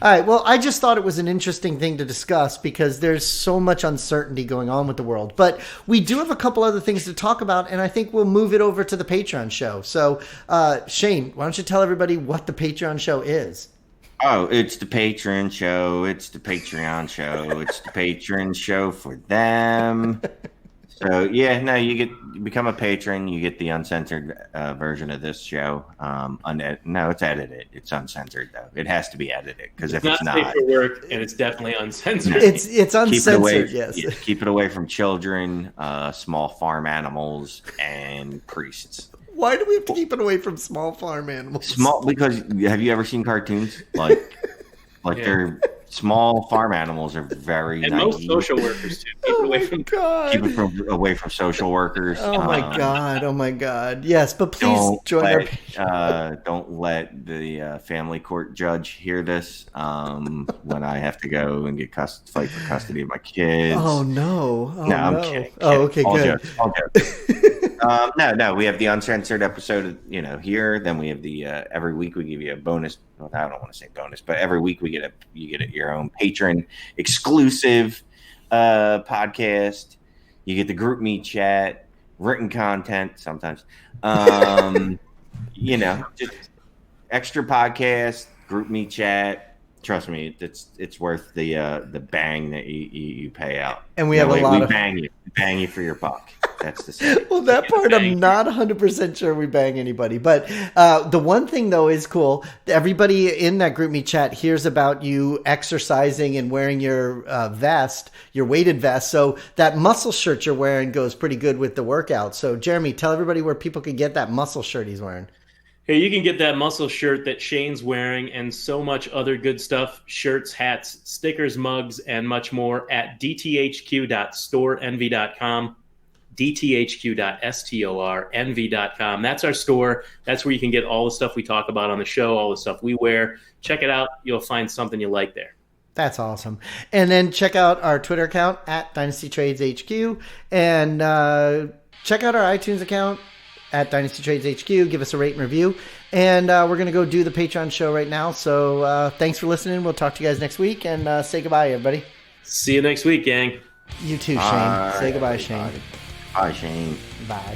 All right. Well, I just thought it was an interesting thing to discuss because there's so much uncertainty going on with the world. But we do have a couple other things to talk about, and I think we'll move it over to the Patreon show. So, Shane, why don't you tell everybody what the Patreon show is? Oh, it's the Patreon show. It's the Patreon show. It's the Patreon show for them. So, you become a patron. You get the uncensored version of this show. No, it's edited. It's uncensored, though. It has to be edited because if it's not, safe for work, and it's definitely uncensored. It's uncensored. Yes. Keep it away from children, small farm animals, and priests. Why do we have to keep it away from small farm animals? Because have you ever seen cartoons they're small farm animals are very and naive. Most social workers too. Keep it away from away from social workers. Oh my god! Yes, but please join our. Don't let the family court judge hear this when I have to go and get fight for custody of my kids. Oh no! I'm kidding. Oh, okay, good. All No, we have the uncensored episode, here. Then we have the every week we give you a bonus. Well, I don't want to say bonus, but every week you get your own patron exclusive podcast. You get the group me chat, written content sometimes. Just extra podcast, group me chat. Trust me, it's worth the bang that you pay out. And we have a lot of bang you for your buck. That's the same. Well, that part I'm not 100% sure we bang anybody. But the one thing, though, is cool. Everybody in that group me chat hears about you exercising and wearing your vest, your weighted vest. So that muscle shirt you're wearing goes pretty good with the workout. So, Jeremy, tell everybody where people can get that muscle shirt he's wearing. Hey, you can get that muscle shirt that Shane's wearing and so much other good stuff, shirts, hats, stickers, mugs, and much more at dthq.storenvy.com. dthq.storenvy.com. That's our store. That's where you can get all the stuff we talk about on the show, all the stuff we wear. Check it out. You'll find something you like there. That's awesome. And then check out our Twitter account at DynastyTradesHQ and check out our iTunes account at DynastyTradesHQ. Give us a rate and review. And we're going to go do the Patreon show right now. So thanks for listening. We'll talk to you guys next week. And say goodbye, everybody. See you next week, gang. You too, Shane. Say goodbye, Shane. Bye, Shane. Bye.